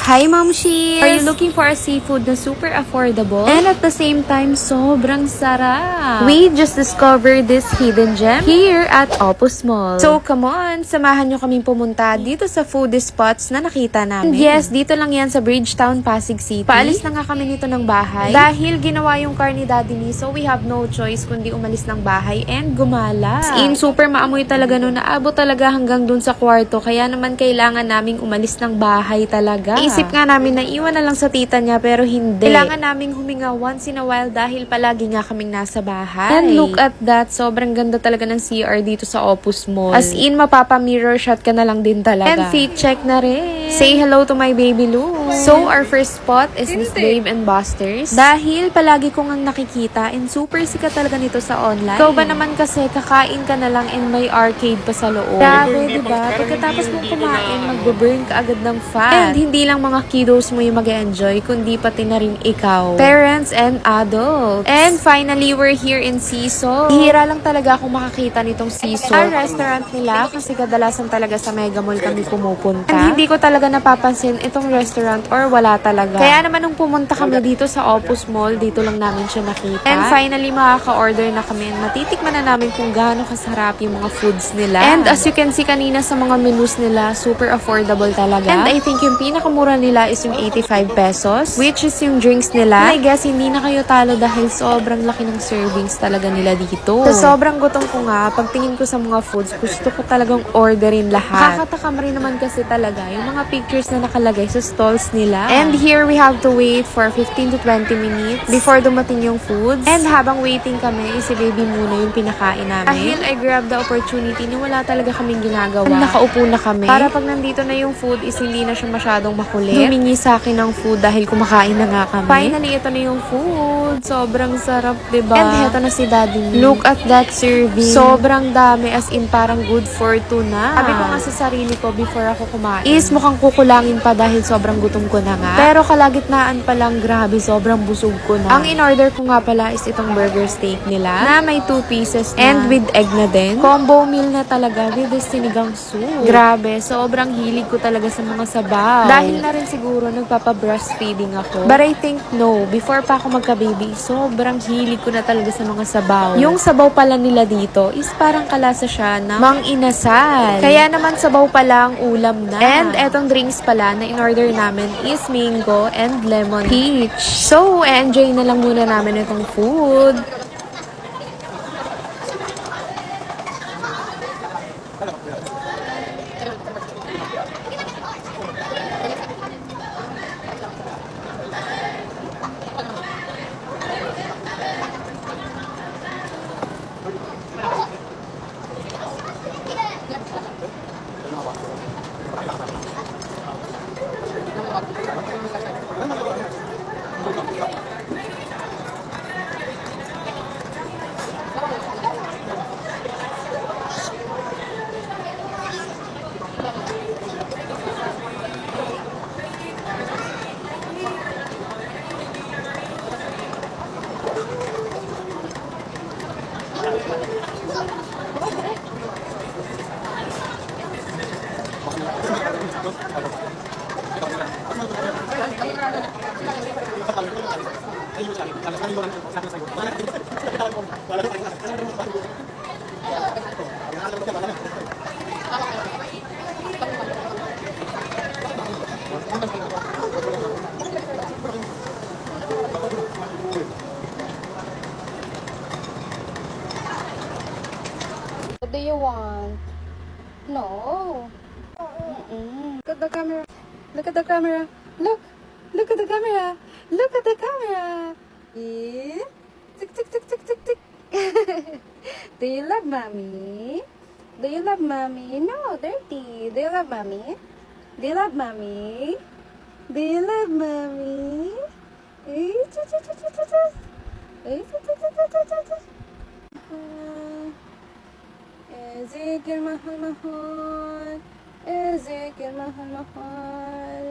Hi, Momshi! Are you looking for a seafood na super affordable? And at the same time, sobrang sarap! We just discovered this hidden gem here at Opus Mall. So, come on! Samahan nyo kaming pumunta dito sa foodie spots na nakita namin. And yes, dito lang yan sa Bridgetown, Pasig City. Paalis na nga kami nito ng bahay. Dahil ginawa yung car ni Daddy ni, so we have no choice kundi umalis ng bahay and gumala. Super maamoy talaga no, naabot talaga hanggang dun sa kwarto. Kaya naman kailangan naming umalis ng bahay talaga. Isip nga namin na iwan na lang sa tita niya pero hindi. Kailangan naming huminga once in a while dahil palagi nga kaming nasa bahay. And look at that, sobrang ganda talaga ng CR dito sa Opus Mall. As in, mapapa-mirror shot ka na lang din talaga. And fit check na rin. Say hello to my baby Lou. So, our first spot is Miss Dave and Buster's. Dahil palagi ko ngang nakikita and super sikat talaga nito sa online. Ikaw ba naman kasi kakain ka na lang and may arcade pa sa loob. Grabe, diba? Pagkatapos mong kumain, magbe-burn ka agad ng fat. And hindi lang mga kiddos mo yung mag-enjoy, kundi pati na rin ikaw. Parents and adults. And finally, we're here in Seasalt. Hihira lang talaga akong makakita nitong Seasalt. Ang restaurant nila, kasi kadalasan talaga sa Mega Mall kami pumupunta. And hindi ko talaga napapansin itong restaurant or wala talaga. Kaya naman nung pumunta kami dito sa Opus Mall, dito lang namin siya nakita. And finally, makaka-order na kami and matitikman na namin kung gaano kasarap yung mga foods nila. And as you can see kanina sa mga menus nila, super affordable talaga. And I think yung pinakamura nila is yung 85 pesos, which is yung drinks nila. And I guess hindi na kayo talo dahil sobrang laki ng servings talaga nila dito. So sobrang gutom ko nga, pagtingin ko sa mga foods, gusto ko talagang orderin lahat. Kakatakam rin naman kasi talaga yung mga pictures na nakalagay sa stalls nila. And here we have to wait for 15 to 20 minutes before dumating yung foods. And habang waiting kami, si baby muna yung pinakain namin. Dahil I grabbed the opportunity na wala talaga kaming ginagawa. Nakaupo na kami. Para pag nandito na yung food is hindi na siya masyadong makulit. Humingi sa akin ng food dahil kumakain na nga kami. Finally, ito na yung food. Sobrang sarap, diba? And heto na si Daddy. Look at that serving. Sobrang dami, as in parang good for two na. Sabi ko nga sa sarili ko before ako kumain, is mukhang kukulangin pa dahil sobrang gutom ko na nga. Pero kalagitnaan pa lang, grabe, sobrang busog ko na. Ang in-order ko nga pala is itong burger steak nila na may 2 pieces na. And with egg na din. Combo meal na talaga with the sinigang soup. Grabe, sobrang hilig ko talaga sa mga sabaw. Dahil na rin siguro nagpapa-breastfeeding ako. But I think no, before pa ako magka-baby, sobrang hilig ko na talaga sa mga sabaw. Yung sabaw pala nila dito is parang kalasa siya ng mang-inasal. Kaya naman sabaw pala ang ulam na. And etong drinks pala na in-order namin is mango and lemon peach. So, enjoy na lang muna namin itong food. What do you want? No. Look at the camera. Look at the camera. Look. Look at the camera. Look at the camera. Yeah. Tick, tick, tick, tick, tick, tick. Do you love mommy? Do you love mommy? No, dirty. Do you love mommy? Do you love mommy? Do you love mommy? Ezekiel mahal mahal. Ezekiel mahal mahal.